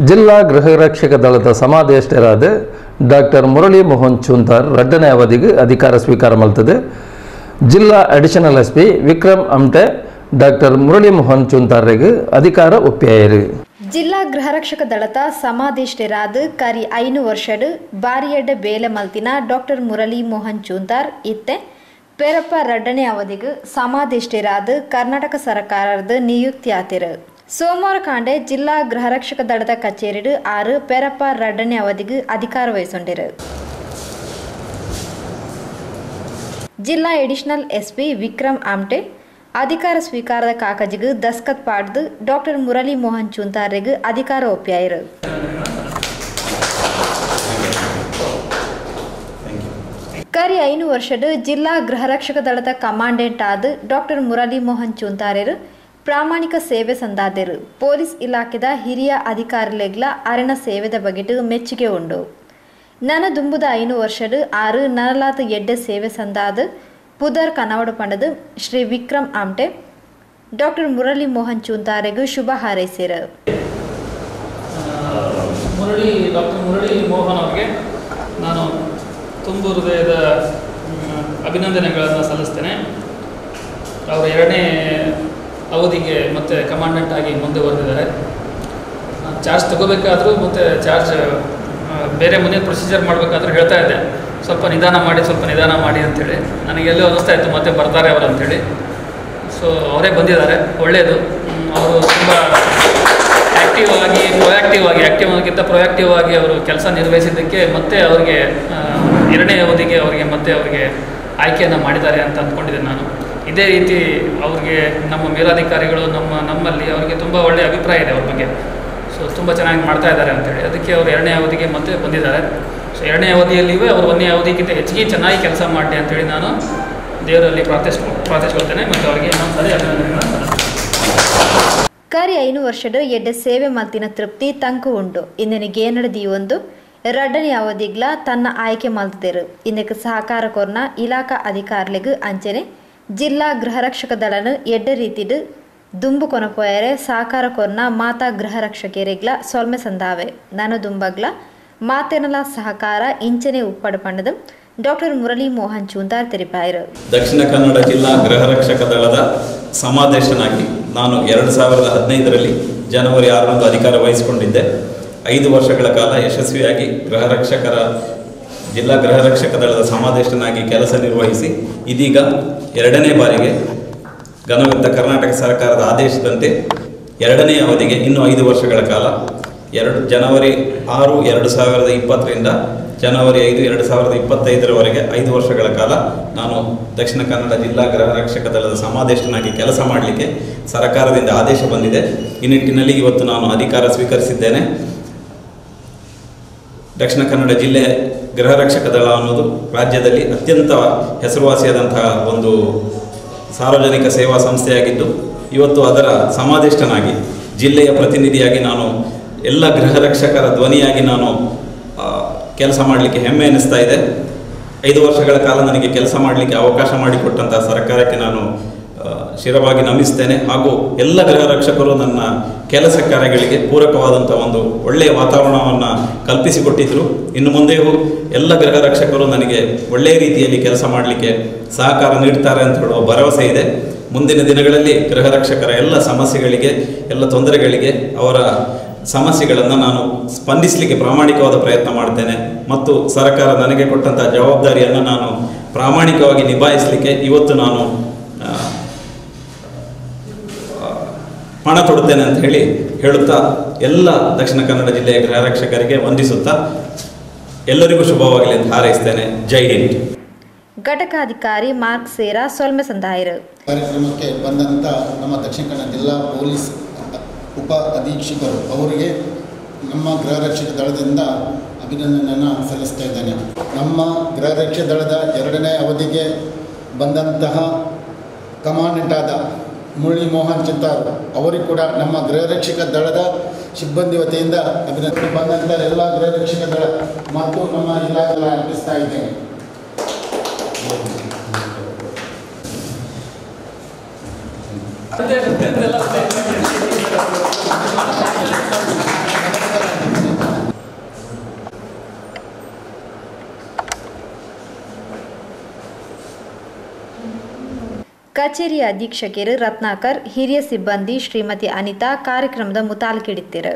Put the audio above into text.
ಜಿಲ್ಲಾ ಗೃಹ ರಕ್ಷಕ ದಳದ ಸಮಾದೇಷ್ಟರಾದ ಡಾಕ್ಟರ್ ಮುರಳಿ ಮೋಹನ್ ಚೂಂತಾರ್ ಎರಡನೇ ಅವಧಿಗೆ ಅಧಿಕಾರ ಸ್ವೀಕಾರ ಮಾಡ್ತದೆ. ಜಿಲ್ಲಾ additional S P Vikram Amte doctor Murali Mohan ಚೂಂತಾರ್ಗೆ ಅಧಿಕಾರ ಒಪ್ಪಿಯಾರು. ಜಿಲ್ಲಾ ಗೃಹರಕ್ಷಕ ದಳದ ಸಮಾದೇಷ್ಟರಾದ ಕರಿ 5 ವರ್ಷದ ಬಾರಿಯಡ್ಡ ಬೇಲೆ ಮಲ್ತಿನ ಡಾಕ್ಟರ್ ಮುರಳಿ ಮೋಹನ್ ಚೂಂತಾರ್ ಇತ್ತೆ ಪೇರಪ್ಪ ಎರಡನೇ ಅವಧಿಗೆ ಸಮಾದೇಷ್ಟರಾದ ಕರ್ನಾಟಕ ಸರ್ಕಾರದ ನಿಯುಕ್ತಿ ಆತಿರು. ಸೋಮವಾರ ಕಾಂಡೆ ಜಿಲ್ಲಾ ಗೃಹರಕ್ಷಕ ದಳದ ಕಚೇರಿ 6 ಪೇರಪ್ಪ ಎರಡನೇ ಅವಧಿಗೆ ಅಧಿಕಾರ ವಹಿಸೊಂಡಿರು. ಜಿಲ್ಲಾ ಎಡಿಷನಲ್ ಎಸ್ಪಿ ವಿಕ್ರಮ್ ಆಮ್ಟೆ ಅಧಿಕಾರ ಸ್ವೀಕಾರದ ಕಾಗಜಿಗೆ ದಸ್ಕತ್ ಪಾಡ್ದು ಡಾಕ್ಟರ್ ಮುರಳಿ ಮೋಹನ್ ಚೂಂತಾರ್ಗೆ ಅಧಿಕಾರ ಒಪ್ಪಿಯಾರು. ಕರಿ 5 ವರ್ಷದ ಜಿಲ್ಲಾ ಗೃಹರಕ್ಷಕ ದಳದ ಕಮಾಂಡೆಂಟ್ ಆದ ಡಾಕ್ಟರ್ ಮುರಳಿ ಮೋಹನ್ ಚೂಂತಾರ್ಯರು ಪ್ರಾಮಾಣಿಕ ಸೇವೆ ಸಂದಾದರು. ಪೊಲೀಸ್ ಇಲಾಖೆದ ಹಿರಿಯ ಅಧಿಕಾರಿಗಳ ಅರಣ್ಯ ಸೇವೆದ ಬಗೆಟ್ ಮೆಚ್ಚುಗೆ ಉಂಡು. ನನ್ನ ದುಂಬುದ 5 ವರ್ಷದ 6 ನನಲಾತ ಎಡ್ಡೆ ಸೇವೆ ಸಂದಾದ ಪುದರ್ ಕನ್ನಡ ಪಂಡದ ಶ್ರೀ ವಿಕ್ರಮ್ ಆಮ್ಟೆ ಡಾಕ್ಟರ್ ಮುರಳಿ ಮೋಹನ್ ಚೂಂತಾರ್ಗೆ ಶುಭ ಹಾರೈಸಿರು. ಡಾಕ್ಟರ್ ಮುರಳಿ ಮೋಹನ್ ಅವರಿಗೆ ನಾನು ತುಂಬು ಹೃದಯದ ಅಭಿನಂದನೆಗಳನ್ನು ಸಲ್ಲಿಸ್ತೇನೆ. ಅವರು 2ನೇ ಅವಧಿಗೆ ಮತ್ತೆ ಕಮಾಂಡೆಂಟ್ ಆಗಿ ಮುಂದೆ ಬರೆದಿದ್ದಾರೆ. ಚಾರ್ಜ್ ತಗೋಬೇಕಾದ್ರೂ ಮತ್ತು ಚಾರ್ಜ್ ಬೇರೆ ಮನೆ ಪ್ರೊಸೀಜರ್ ಮಾಡಬೇಕಾದ್ರೂ ಹೇಳ್ತಾ ಇದ್ದೆ, ಸ್ವಲ್ಪ ನಿಧಾನ ಮಾಡಿ ಅಂಥೇಳಿ. ನನಗೆಲ್ಲೋ ಅನ್ನಿಸ್ತಾ ಇತ್ತು ಮತ್ತೆ ಬರ್ತಾರೆ ಅವರು ಅಂಥೇಳಿ. ಸೊ ಅವರೇ ಬಂದಿದ್ದಾರೆ, ಒಳ್ಳೆಯದು. ಅವರು ತುಂಬ ಆ್ಯಕ್ಟಿವ್ ಅನ್ನೋಕ್ಕಿಂತ ಪ್ರೊಯಾಕ್ಟಿವ್ ಆಗಿ ಅವರು ಕೆಲಸ ನಿರ್ವಹಿಸಿದ್ದಕ್ಕೆ ಮತ್ತೆ ಅವರಿಗೆ 2ನೇ ಅವಧಿಗೆ ಅವರಿಗೆ ಆಯ್ಕೆಯನ್ನು ಮಾಡಿದ್ದಾರೆ ಅಂತ ಅಂದ್ಕೊಂಡಿದ್ದೇನೆ ನಾನು. ಇದೇ ರೀತಿ ಅವ್ರಿಗೆ ನಮ್ಮ ಮೇಲಾಧಿಕಾರಿಗಳು ನಮ್ಮಲ್ಲಿ ಅವರಿಗೆ ತುಂಬ ಒಳ್ಳೆಯ ಅಭಿಪ್ರಾಯ ಇದೆ ಅವ್ರ ಬಗ್ಗೆ. ಸೊ ತುಂಬ ಚೆನ್ನಾಗಿ ಮಾಡ್ತಾ ಇದ್ದಾರೆ ಅಂತೇಳಿ ಅದಕ್ಕೆ ಅವರು 2ನೇ ಅವಧಿಗೆ ಮತ್ತೆ ಬಂದಿದ್ದಾರೆ. ಸೊ 2ನೇ ಅವಧಿಯಲ್ಲಿಯೂ ಅವರು 1ನೇ ಅವಧಿಗಿಂತ ಹೆಚ್ಚಿಗೆ ಚೆನ್ನಾಗಿ ಕೆಲಸ ಮಾಡಲಿ ಅಂತೇಳಿ ನಾನು ದೇವರಲ್ಲಿ ಪ್ರಾರ್ಥಿಸ್ಕೊಳ್ತೇನೆ ಮತ್ತು ಅವರಿಗೆ ಇನ್ನೊಂದ್ಸರಿ ಅಭಿನಂದನೆಗಳನ್ನು. ಕರಿ 5 ವರ್ಷದ ಎಡ್ಡೆ ಸೇವೆ ಮಲ್ತಿನ ತೃಪ್ತಿ ತಂಕು ಉಂಟು. ಇಂದನಿಗೆ ಏನಡದಿ ಒಂದು 2ನೇ ಅವಧಿಗ್ಲ ತನ್ನ ಆಯ್ಕೆ ಮಲ್ತಿದರು. ಇಂದಕ್ಕೆ ಸಹಕಾರ ಕೋರ್ನ ಇಲಾಖಾ ಅಧಿಕಾರಿಗಳಿಗೆ ಅಂಚನೆ ಜಿಲ್ಲಾ ಗೃಹರಕ್ಷಕ ದಳನ ಎಡ್ಡೆ ರೀತಿಡ್ ದುಂಬು ಕೊನಪೋಯರೆ ಸಹಕಾರ ಕೋರ್ನ ಮಾತಾ ಗೃಹರಕ್ಷಕರಿಗ್ಲ ಸೊಲ್ಮೆ ಸಂದಾವೆ ನಾನು ದುಂಬಗ್ಲ ಮಾತೆನಲ ಸಹಕಾರ ಇಂಚನೆ ಉಪ್ಪಡು ಪಂಡದ ಡಾಕ್ಟರ್ ಮುರಳಿ ಮೋಹನ್ ಚೂಂತಾರ್ ತೆರಿಪಾಯರು. ದಕ್ಷಿಣ ಕನ್ನಡ ಜಿಲ್ಲಾ ಗೃಹರಕ್ಷಕ ದಳದ ಸಮಾದೇಶನಾಗಿ ನಾನು 2015ರಲ್ಲಿ ಜನವರಿ 6ರಂದು ಅಧಿಕಾರ ವಹಿಸಿಕೊಂಡಿದ್ದೆ. 5 ವರ್ಷಗಳ ಕಾಲ ಯಶಸ್ವಿಯಾಗಿ ಜಿಲ್ಲಾ ಗೃಹರಕ್ಷಕ ದಳದ ಸಮಾದೇಶನಾಗಿ ಕೆಲಸ ನಿರ್ವಹಿಸಿ ಇದೀಗ 2ನೇ ಬಾರಿಗೆ ಘನವಿತ್ತ ಕರ್ನಾಟಕ ಸರ್ಕಾರದ ಆದೇಶದಂತೆ 2ನೇ ಅವಧಿಗೆ ಇನ್ನೂ 5 ವರ್ಷಗಳ ಕಾಲ ಜನವರಿ 6, 2020ರಿಂದ ಜನವರಿ 5, 2025ರವರೆಗೆ 5 ವರ್ಷಗಳ ಕಾಲ ನಾನು ದಕ್ಷಿಣ ಕನ್ನಡ ಜಿಲ್ಲಾ ಗೃಹರಕ್ಷಕ ದಳದ ಸಮಾದೇಶನಾಗಿ ಕೆಲಸ ಮಾಡಲಿಕ್ಕೆ ಸರ್ಕಾರದಿಂದ ಆದೇಶ ಬಂದಿದೆ. ಈ ನಿಟ್ಟಿನಲ್ಲಿ ಇವತ್ತು ನಾನು ಅಧಿಕಾರ ಸ್ವೀಕರಿಸಿದ್ದೇನೆ. ದಕ್ಷಿಣ ಕನ್ನಡ ಜಿಲ್ಲೆ ಗೃಹರಕ್ಷಕ ದಳ ಅನ್ನೋದು ರಾಜ್ಯದಲ್ಲಿ ಅತ್ಯಂತ ಹೆಸರುವಾಸಿಯಾದಂತಹ ಒಂದು ಸಾರ್ವಜನಿಕ ಸೇವಾ ಸಂಸ್ಥೆಯಾಗಿದ್ದು ಇವತ್ತು ಅದರ ಸಮಾದೇಷ್ಟನಾಗಿ ಜಿಲ್ಲೆಯ ಪ್ರತಿನಿಧಿಯಾಗಿ ನಾನು ಎಲ್ಲ ಗೃಹರಕ್ಷಕರ ಧ್ವನಿಯಾಗಿ ನಾನು ಕೆಲಸ ಮಾಡಲಿಕ್ಕೆ ಹೆಮ್ಮೆ ಅನ್ನಿಸ್ತಾ ಇದೆ. 5 ವರ್ಷಗಳ ಕಾಲ ನನಗೆ ಕೆಲಸ ಮಾಡಲಿಕ್ಕೆ ಅವಕಾಶ ಮಾಡಿಕೊಟ್ಟಂತಹ ಸರ್ಕಾರಕ್ಕೆ ನಾನು ಶಿರವಾಗಿ ನಮಿಸ್ತೇನೆ. ಹಾಗೂ ಎಲ್ಲ ಗೃಹರಕ್ಷಕರು ನನ್ನ ಕೆಲಸ ಕಾರ್ಯಗಳಿಗೆ ಪೂರಕವಾದಂಥ ಒಂದು ಒಳ್ಳೆಯ ವಾತಾವರಣವನ್ನು ಕಲ್ಪಿಸಿಕೊಟ್ಟಿದ್ದರು. ಇನ್ನು ಮುಂದೆಯೂ ಎಲ್ಲ ಗೃಹರಕ್ಷಕರು ನನಗೆ ಒಳ್ಳೆಯ ರೀತಿಯಲ್ಲಿ ಕೆಲಸ ಮಾಡಲಿಕ್ಕೆ ಸಹಕಾರ ನೀಡ್ತಾರೆ ಅಂತ ಹೇಳುವ ಭರವಸೆ ಇದೆ. ಮುಂದಿನ ದಿನಗಳಲ್ಲಿ ಗೃಹರಕ್ಷಕರ ಎಲ್ಲ ಸಮಸ್ಯೆಗಳಿಗೆ, ಎಲ್ಲ ತೊಂದರೆಗಳಿಗೆ, ಅವರ ಸಮಸ್ಯೆಗಳನ್ನು ನಾನು ಸ್ಪಂದಿಸಲಿಕ್ಕೆ ಪ್ರಾಮಾಣಿಕವಾದ ಪ್ರಯತ್ನ ಮಾಡ್ತೇನೆ ಮತ್ತು ಸರ್ಕಾರ ನನಗೆ ಕೊಟ್ಟಂಥ ಜವಾಬ್ದಾರಿಯನ್ನು ನಾನು ಪ್ರಾಮಾಣಿಕವಾಗಿ ನಿಭಾಯಿಸಲಿಕ್ಕೆ ಇವತ್ತು ನಾನು ಪಣ ತೊಡುತ್ತೇನೆ ಅಂತ ಹೇಳುತ್ತಾ ಎಲ್ಲ ದಕ್ಷಿಣ ಕನ್ನಡ ಜಿಲ್ಲೆಯ ಗೃಹರಕ್ಷಕರಿಗೆ ವಂದಿಸುತ್ತಾ ಎಲ್ಲರಿಗೂ ಶುಭವಾಗಲಿ ಅಂತ ಹಾರೈಸ್ತೇನೆ. ಜೈ ಹಿಂದ್. ಘಟಕಾಧಿಕಾರಿ ಮಾರ್ಕ್ ಸೇರಾ ಸೊಲ್ಮೆ ಸಂದಾಯರು ಕಾರ್ಯಕ್ರಮಕ್ಕೆ ಬಂದಂಥ ನಮ್ಮ ದಕ್ಷಿಣ ಕನ್ನಡ ಜಿಲ್ಲಾ ಪೊಲೀಸ್ ಉಪ ಅಧೀಕ್ಷಕರು ಅವರಿಗೆ ನಮ್ಮ ಗೃಹರಕ್ಷಕ ದಳದಿಂದ ಅಭಿನಂದನೆಯನ್ನು ಸಲ್ಲಿಸ್ತಾ ಇದ್ದೇನೆ. ನಮ್ಮ ಗೃಹರಕ್ಷಕ ದಳದ 2ನೇ ಅವಧಿಗೆ ಬಂದಂತಹ ಕಮಾಂಡೆಂಟ್ ಆದ ಮುರಳಿ ಮೋಹನ್ ಚೂಂತಾರ್ ಅವರಿಗೆ ಕೂಡ ನಮ್ಮ ಗೃಹರಕ್ಷಕ ದಳದ ಸಿಬ್ಬಂದಿ ವತಿಯಿಂದ ಅಭಿನಂದನೆ. ಬಂದಂಥ ಎಲ್ಲ ಗೃಹರಕ್ಷಕ ದಳ ಮತ್ತು ನಮ್ಮ ಇಲಾಖೆ ಅರ್ಪಿಸ್ತಾ ಇದ್ದೇನೆ. ಕಚೇರಿಯ ಅಧೀಕ್ಷಕರು ರತ್ನಾಕರ್, ಹಿರಿಯ ಸಿಬ್ಬಂದಿ ಶ್ರೀಮತಿ ಅನಿತಾ ಕಾರ್ಯಕ್ರಮದ ಮುತಾಲ್ಕಿಡಿತ್ತಿರು.